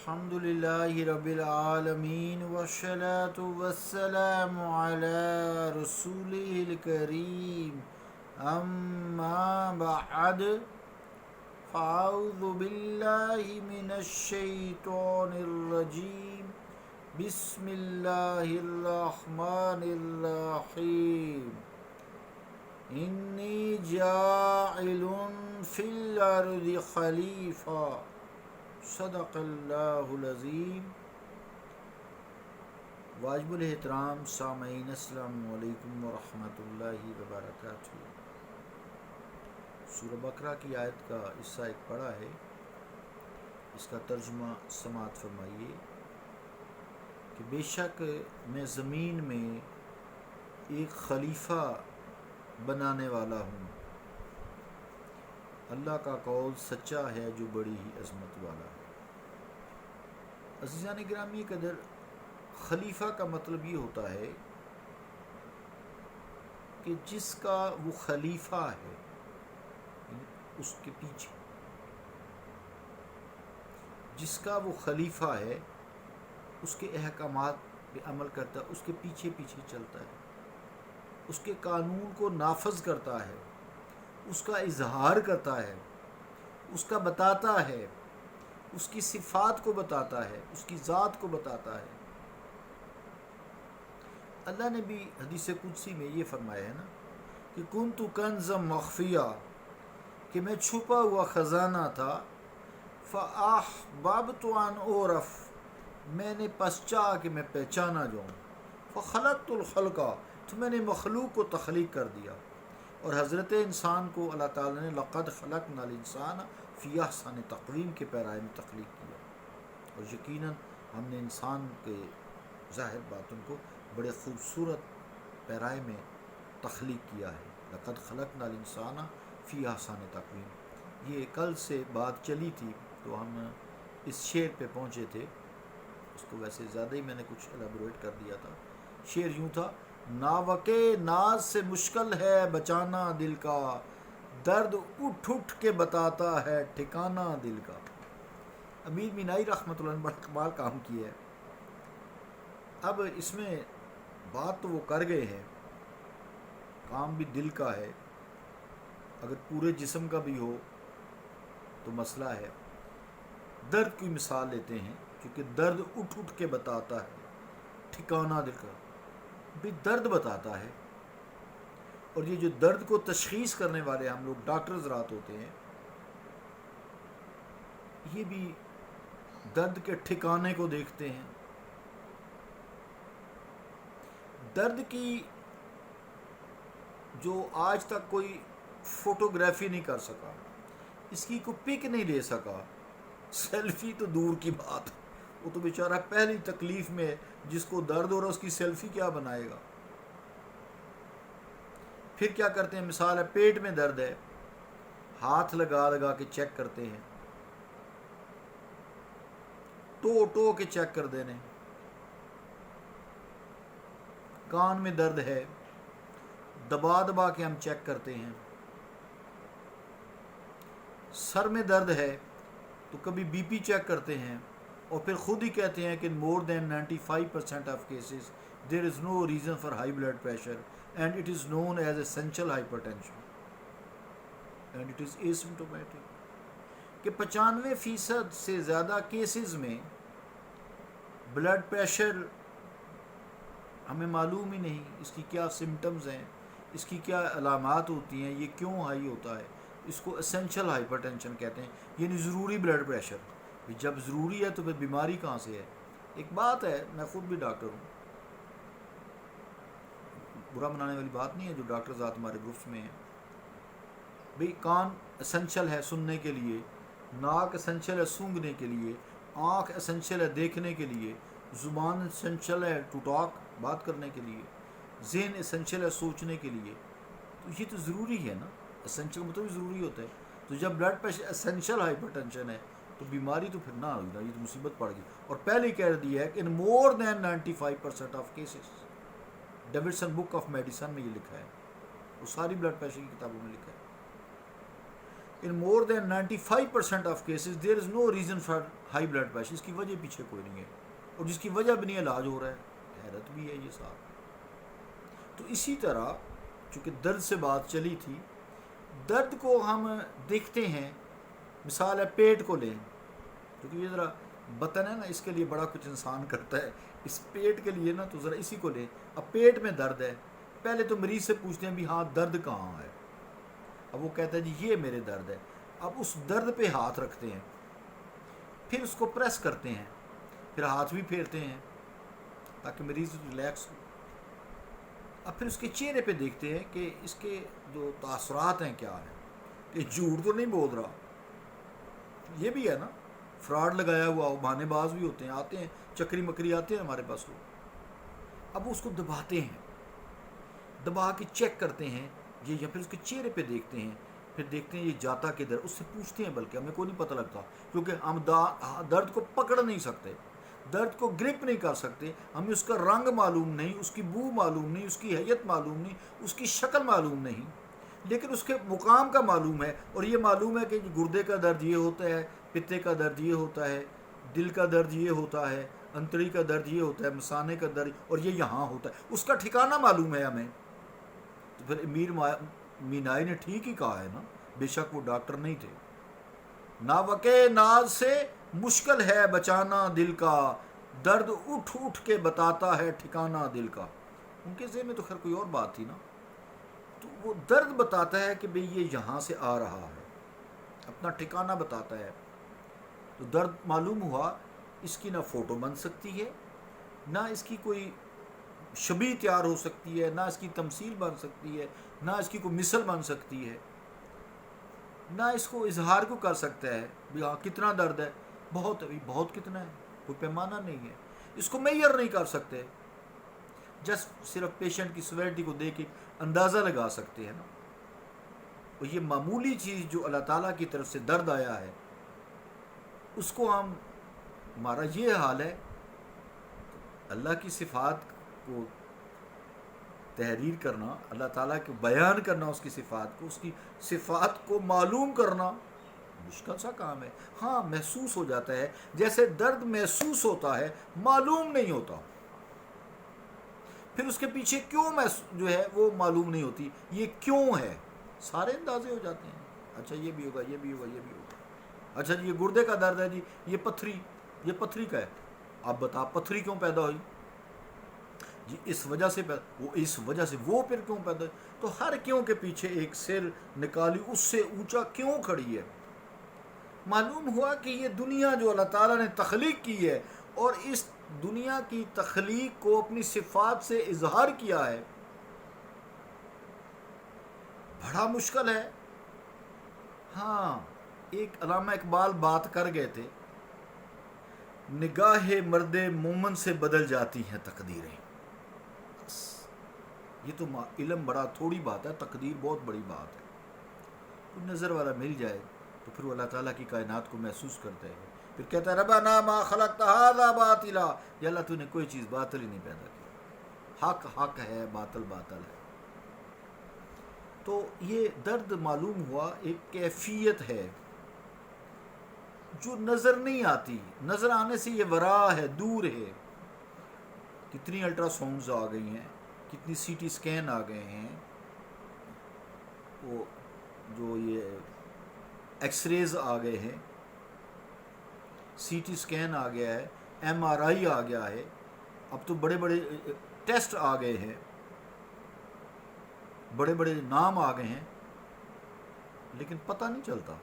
الحمد لله رب العالمين والصلاة والسلام على رسوله الكريم أما بعد فأعوذ بالله من الشيطان الرجيم بسم الله الرحمن الرحيم إني جاعل في الأرض خليفة صدق اللہ العظیم۔ واجب الاحترام سامعین، السلام علیکم ورحمۃ اللہ وبرکاتہ۔ سورہ بقرہ کی آیت کا حصہ ایک پڑھا ہے، اس کا ترجمہ سماعت فرمائیے کہ بے شک میں زمین میں ایک خلیفہ بنانے والا ہوں، اللہ کا قول سچا ہے جو بڑی ہی عظمت والا ہے۔ عزیزان گرامی قدر، خلیفہ کا مطلب یہ ہوتا ہے کہ جس کا وہ خلیفہ ہے، اس کے پیچھے جس کا وہ خلیفہ ہے اس کے احکامات پہ عمل کرتا ہے، اس کے پیچھے پیچھے چلتا ہے، اس کے قانون کو نافذ کرتا ہے، اس کا اظہار کرتا ہے، اس کا بتاتا ہے، اس کی صفات کو بتاتا ہے، اس کی ذات کو بتاتا ہے۔ اللہ نے بھی حدیث قدسی میں یہ فرمایا ہے نا کہ کنت کنزا مخفیہ، کہ میں چھپا ہوا خزانہ تھا، فاحببت ان اعرف، میں نے پس چاہا کہ میں پہچانا جاؤں، فخلقت الخلق، تو میں نے مخلوق کو تخلیق کر دیا۔ اور حضرت انسان کو اللہ تعالیٰ نے لقد خلقنا الانسان فی احسن تقویم کے پیرائے میں تخلیق کیا، اور یقیناً ہم نے انسان کے ظاہر باطن کو بڑے خوبصورت پیرائے میں تخلیق کیا ہے۔ لقد خلقنا الانسان فی احسن تقویم، یہ کل سے بات چلی تھی تو ہم اس شعر پہ پہنچے تھے، اس کو ویسے زیادہ ہی میں نے کچھ ایلیبوریٹ کر دیا تھا۔ شعر یوں تھا: ناوکے ناز سے مشکل ہے بچانا دل کا، درد اٹھ اٹھ کے بتاتا ہے ٹھکانہ دل کا۔ امیر مینائی رحمۃ اللہ نے بڑا کمال کام کیا ہے۔ اب اس میں بات تو وہ کر گئے ہیں، کام بھی دل کا ہے، اگر پورے جسم کا بھی ہو تو مسئلہ ہے۔ درد کی مثال لیتے ہیں، کیونکہ درد اٹھ اٹھ کے بتاتا ہے ٹھکانہ دل کا، بھی درد بتاتا ہے۔ اور یہ جو درد کو تشخیص کرنے والے ہم لوگ ڈاکٹر حضرات ہوتے ہیں، یہ بھی درد کے ٹھکانے کو دیکھتے ہیں۔ درد کی جو آج تک کوئی فوٹوگرافی نہیں کر سکا، اس کی کوئی پک نہیں لے سکا، سیلفی تو دور کی بات، وہ تو بیچارہ پہلی تکلیف میں جس کو درد ہو رہا اس کی سیلفی کیا بنائے گا۔ پھر کیا کرتے ہیں، مثال ہے پیٹ میں درد ہے، ہاتھ لگا لگا کے چیک کرتے ہیں، ٹو ٹو کے چیک کر دینے۔ کان میں درد ہے، دبا دبا کے ہم چیک کرتے ہیں۔ سر میں درد ہے تو کبھی بی پی چیک کرتے ہیں، اور پھر خود ہی کہتے ہیں کہ more than 95% of cases there is no reason for high blood pressure and it is known as essential hypertension and it is asymptomatic, کہ 95% سے زیادہ کیسز میں بلڈ پریشر ہمیں معلوم ہی نہیں، اس کی کیا سمٹمز ہیں، اس کی کیا علامات ہوتی ہیں، یہ کیوں ہائی ہوتا ہے۔ اس کو اسینشل ہائپر ٹینشن کہتے ہیں، یعنی ضروری بلڈ پریشر۔ جب ضروری ہے تو پھر بیماری کہاں سے ہے؟ ایک بات ہے، میں خود بھی ڈاکٹر ہوں، برا منانے والی بات نہیں ہے جو ڈاکٹر ذات ہمارے گروپس میں ہیں۔ بھئی کان اسینشل ہے سننے کے لیے، ناک اسینشل ہے سونگھنے کے لیے، آنکھ اسینشل ہے دیکھنے کے لیے، زبان اسینشل ہے ٹو ٹاک بات کرنے کے لیے، ذہن اسینشل ہے سوچنے کے لیے، تو یہ تو ضروری ہے نا، اسینشل مطلب ضروری ہوتا ہے۔ تو جب blood pressure essential hypertension ہے تو بیماری تو پھر نہ ہوئی نا، یہ تو مصیبت پڑ گئی۔ اور پہلے کہہ دیا ہے کہ ان more than 95% of cases, Davidson book of medicine میں یہ لکھا ہے، وہ ساری بلڈ پریشر کی کتابوں میں لکھا ہے۔ In more than 95% of cases there is no reason for high blood pressure. اس کی وجہ پیچھے کوئی نہیں ہے، اور جس کی وجہ بھی نہیں علاج ہو رہا ہے. حیرت بھی ہے یہ ساتھ. تو اسی طرح چونکہ درد سے بات چلی تھی، درد کو ہم دیکھتے ہیں. مثال ہے پیٹ کو لیں، کیونکہ یہ ذرا بطن ہے نا، اس کے لیے بڑا کچھ انسان کرتا ہے. اس پیٹ کے لیے نا تو ذرا اسی کو لیں. اب پیٹ میں درد ہے، پہلے تو مریض سے پوچھتے ہیں بھی ہاں درد کہاں ہے. اب وہ کہتا ہے جی یہ میرے درد ہے. اب اس درد پہ ہاتھ رکھتے ہیں، پھر اس کو پریس کرتے ہیں، پھر ہاتھ بھی پھیرتے ہیں تاکہ مریض ریلیکس ہو. اب پھر اس کے چہرے پہ دیکھتے ہیں کہ اس کے جو تاثرات ہیں کیا ہیں، کہ جھوٹ تو نہیں بول رہا. یہ بھی ہے نا، فراڈ لگایا ہوا، بہانے باز بھی ہوتے ہیں، آتے ہیں چکری مکری آتے ہیں ہمارے پاس لوگ. اب اس کو دباتے ہیں، دبا کے چیک کرتے ہیں یہ، یا پھر اس کے چہرے پہ دیکھتے ہیں، پھر دیکھتے ہیں یہ جاتا کدھر. اس سے پوچھتے ہیں، بلکہ ہمیں کوئی نہیں پتہ لگتا، کیونکہ ہم درد کو پکڑ نہیں سکتے، درد کو گرپ نہیں کر سکتے. ہمیں اس کا رنگ معلوم نہیں، اس کی بو معلوم نہیں، اس کی حیت معلوم نہیں، اس کی شکل معلوم نہیں، لیکن اس کے مقام کا معلوم ہے. اور یہ معلوم ہے کہ گردے کا درد یہ ہوتا ہے، پتے کا درد یہ ہوتا ہے، دل کا درد یہ ہوتا ہے، انتڑی کا درد یہ ہوتا ہے، مثانے کا درد، اور یہ یہاں ہوتا ہے. اس کا ٹھکانہ معلوم ہے ہمیں. تو پھر امیر مینائی نے ٹھیک ہی کہا ہے نا، بے شک وہ ڈاکٹر نہیں تھے. ناوکے ناز سے مشکل ہے بچانا دل کا، درد اٹھ اٹھ کے بتاتا ہے ٹھکانہ دل کا. ان کے ذہن میں تو خیر کوئی اور بات تھی نا. تو وہ درد بتاتا ہے کہ بھئی یہ یہاں سے آ رہا ہے، اپنا ٹھکانہ بتاتا ہے. تو درد معلوم ہوا. اس کی نہ فوٹو بن سکتی ہے، نہ اس کی کوئی شبیہ تیار ہو سکتی ہے، نہ اس کی تمثیل بن سکتی ہے، نہ اس کی کوئی مثل بن سکتی ہے، نہ اس کو اظہار کو کر سکتا ہے بھی ہاں کتنا درد ہے. بہت ابھی بہت کتنا ہے، کوئی پیمانہ نہیں ہے. اس کو میئر نہیں کر سکتے، جسٹ صرف پیشنٹ کی سیویرٹی کو دیکھ کے اندازہ لگا سکتے ہیں نا. اور یہ معمولی چیز جو اللہ تعالیٰ کی طرف سے درد آیا ہے، اس کو ہمارا یہ حال ہے. اللہ کی صفات کو تحریر کرنا، اللہ تعالیٰ کو بیان کرنا، اس کی صفات کو، اس کی صفات کو معلوم کرنا مشکل سا کام ہے. ہاں محسوس ہو جاتا ہے، جیسے درد محسوس ہوتا ہے، معلوم نہیں ہوتا. پھر اس کے پیچھے کیوں جو ہے وہ معلوم نہیں ہوتی. یہ کیوں ہے سارے اندازے ہو جاتے ہیں. اچھا یہ بھی ہوگا، یہ بھی ہوگا، یہ بھی ہوگا. اچھا جی یہ گردے کا درد ہے جی، یہ پتھری کا ہے. آپ بتا پتھری کیوں پیدا ہوئی جی؟ اس وجہ سے وہ اس وجہ سے وہ پھر کیوں پیدا ہوئی. تو ہر کیوں کے پیچھے ایک سر نکالی، اس سے اونچا کیوں کھڑی ہے. معلوم ہوا کہ یہ دنیا جو اللہ تعالیٰ نے تخلیق کی ہے، اور اس دنیا کی تخلیق کو اپنی صفات سے اظہار کیا ہے، بڑا مشکل ہے. ہاں ایک علامہ اقبال بات کر گئے تھے، نگاہ مرد مومن سے بدل جاتی ہیں تقدیریں. یہ تو علم بڑا تھوڑی بات ہے، تقدیر بہت بڑی بات ہے. کوئی نظر والا مل جائے تو پھر وہ اللہ تعالیٰ کی کائنات کو محسوس کرتا ہے، پھر کہتا ہے ربنا ما خلقت ھذا باطلا، یا اللہ تو نے کوئی چیز باطل ہی نہیں پیدا کی، حق حق ہے، باطل باطل ہے. تو یہ درد معلوم ہوا ایک کیفیت ہے جو نظر نہیں آتی. نظر آنے سے یہ ورا ہے، دور ہے. کتنی الٹرا ساؤنڈز آ گئی ہیں، کتنی سی ٹی اسکین آ گئے ہیں، وہ جو یہ ایکس ریز آ گئے ہیں، سی ٹی اسکین آ گیا ہے، ایم آر آئی آ گیا ہے. اب تو بڑے بڑے ٹیسٹ آ گئے ہیں، بڑے بڑے نام آ گئے ہیں، لیکن پتہ نہیں چلتا.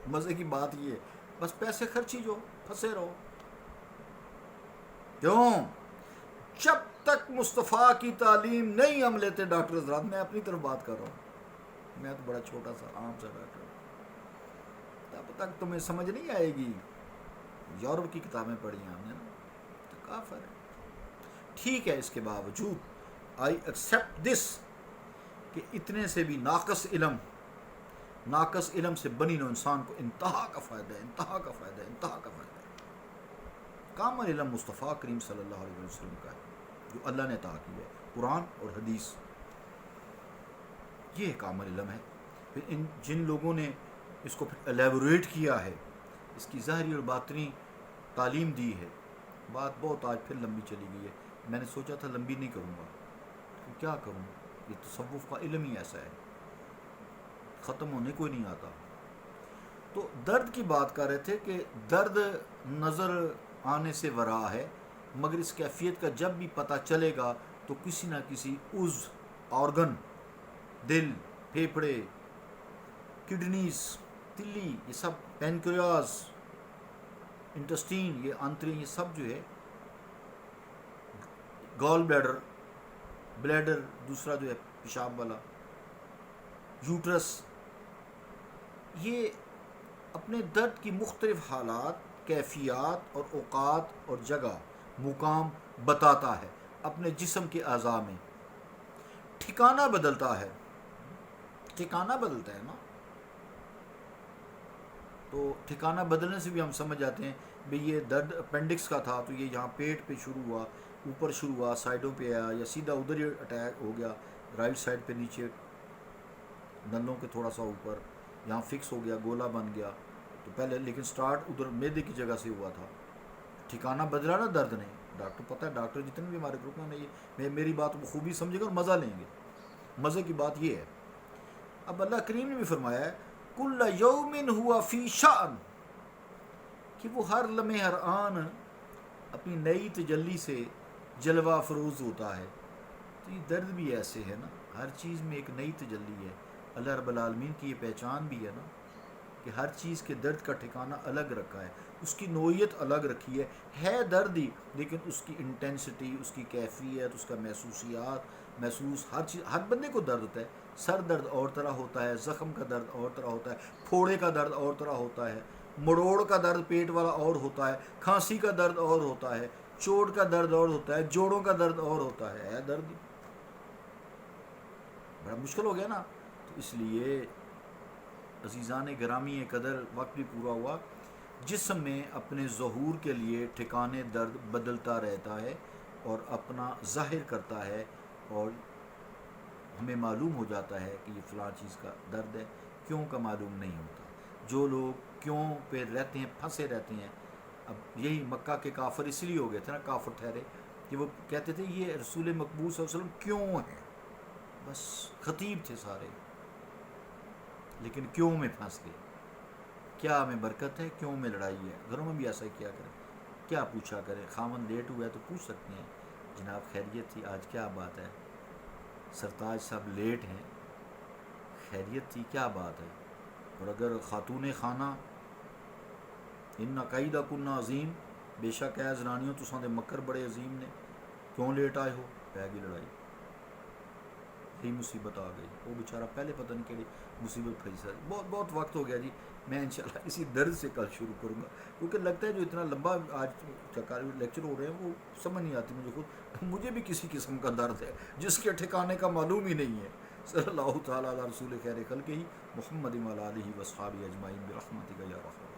مزے کی بات یہ ہے، بس پیسے خرچی جو پھنسے رہو. کیوں؟ جب تک مصطفیٰ کی تعلیم نہیں ہم لیتے ڈاکٹر حضرات، میں اپنی طرف بات کر رہا ہوں، میں تو بڑا چھوٹا سا عام سا ڈاکٹر ہوں، تب تک تمہیں سمجھ نہیں آئے گی. یورپ کی کتابیں پڑھی ہیں ہم نے نا، تو کافر ہے. ٹھیک ہے، اس کے باوجود آئی ایکسیپٹ دس کہ اتنے سے بھی ناقص علم سے بنی نو انسان کو انتہا کا فائدہ ہے، انتہا کا فائدہ ہے، انتہا کا فائدہ ہے. کامل علم مصطفیٰ کریم صلی اللہ علیہ وسلم کا ہے، جو اللہ نے عطا کی ہے، قرآن اور حدیث. یہ کامل علم ہے. پھر جن لوگوں نے اس کو پھر الیبوریٹ کیا ہے، اس کی ظاہری اور باطنی تعلیم دی ہے۔ بات بہت آج پھر لمبی چلی گئی ہے، میں نے سوچا تھا لمبی نہیں کروں گا، تو کیا کروں، یہ تصوف کا علم ہی ایسا ہے، ختم ہونے کو ہی نہیں آتا۔ تو درد کی بات کر رہے تھے کہ درد نظر آنے سے ورا ہے، مگر اس کیفیت کا جب بھی پتہ چلے گا تو کسی نہ کسی آرگن، دل، پھیپھڑے، کڈنیز، تلی، یہ سب، پینکریاز، انٹسٹین، یہ آنتریں، یہ سب جو ہے، گال بلیڈر دوسرا جو ہے پیشاب والا، یوٹرس، یہ اپنے درد کی مختلف حالات، کیفیات اور اوقات اور جگہ، مقام بتاتا ہے اپنے جسم کے اعضاء میں، ٹھکانہ بدلتا ہے، ٹھکانہ بدلتا ہے نا، تو ٹھکانہ بدلنے سے بھی ہم سمجھ جاتے ہیں بھئی یہ درد اپینڈکس کا تھا تو یہ یہاں پیٹ پہ شروع ہوا، اوپر شروع ہوا، سائڈوں پہ آیا، یا سیدھا ادھر ہی اٹیک ہو گیا، رائٹ سائڈ پہ نیچے دندوں کے تھوڑا سا اوپر، یہاں فکس ہو گیا، گولا بن گیا، تو پہلے لیکن سٹارٹ ادھر معدے کی جگہ سے ہوا تھا، ٹھکانہ بدلا نا درد نے۔ ڈاکٹر پتہ ہے، ڈاکٹر جتنے بھی ہمارے گروپ میں یہ میری بات کو خوبی سمجھے گا اور مزہ لیں گے۔ مزے کی بات یہ ہے، اب اللہ کریم نے بھی فرمایا ہے کل یوم ہوا فی شأن، کہ وہ ہر لمحے ہر آن اپنی نئی تجلی سے جلوہ افروز ہوتا ہے۔ تو یہ درد بھی ایسے ہے نا، ہر چیز میں ایک نئی تجلی ہے، اللہ رب العالمین کی یہ پہچان بھی ہے نا کہ ہر چیز کے درد کا ٹھکانہ الگ رکھا ہے، اس کی نوعیت الگ رکھی ہے درد ہی، لیکن اس کی انٹینسٹی، اس کی کیفیت، اس کا محسوس ہر چیز، ہر بندے کو درد ہوتا ہے، سر درد اور طرح ہوتا ہے، زخم کا درد اور طرح ہوتا ہے، پھوڑے کا درد اور طرح ہوتا ہے، مڑوڑ کا درد پیٹ والا اور ہوتا ہے، کھانسی کا درد اور ہوتا ہے، چوٹ کا درد اور ہوتا ہے، جوڑوں کا درد اور ہوتا ہے درد بڑا مشکل ہو گیا نا۔ تو اس لیے عزیزان گرامی قدر، وقت بھی پورا ہوا، جسم میں اپنے ظہور کے لیے ٹھکانے درد بدلتا رہتا ہے اور اپنا ظاہر کرتا ہے، اور ہمیں معلوم ہو جاتا ہے کہ یہ فلاں چیز کا درد ہے، کیوں کا معلوم نہیں ہوتا۔ جو لوگ کیوں پہ رہتے ہیں، پھنسے رہتے ہیں، اب یہی مکہ کے کافر اس لیے ہو گئے تھے نا، کافر ٹھہرے کہ وہ کہتے تھے یہ رسول مقبول صلی اللہ علیہ وسلم کیوں ہے، بس خطیب تھے سارے، لیکن کیوں میں پھنس گئے، کیا میں برکت ہے، کیوں میں لڑائی ہے۔ گھروں میں بھی ایسا ہی کیا کریں، کیا پوچھا کریں، خامن لیٹ ہوا ہے تو پوچھ سکتے ہیں جناب خیریت تھی، آج کیا بات ہے، سرتاج صاحب لیٹ ہیں، خیریت تھی، کیا بات ہے۔ اور اگر خاتون خانہ ان قیدہ کنہ عظیم، بے شک اے زنانیوں تساں دے مکر بڑے عظیم نے، کیوں لیٹ آئے ہو، پہ گئی لڑائی، یہی مصیبت آ گئی، وہ بیچارہ پہلے پتہ نہیں کہڑی مصیبت پھنس ہے۔ بہت وقت ہو گیا جی، میں انشاءاللہ اسی درد سے کل شروع کروں گا، کیونکہ لگتا ہے جو اتنا لمبا آج لیکچر ہو رہے ہیں وہ سمجھ نہیں آتی مجھے خود، مجھے بھی کسی قسم کا درد ہے جس کے ٹھکانے کا معلوم ہی نہیں ہے۔ صلی اللہ تعالیٰ علی رسول خیر خلقہ محمد وعلی آلہ وصحبہ اجمعین برحمتک یا رحمۃ۔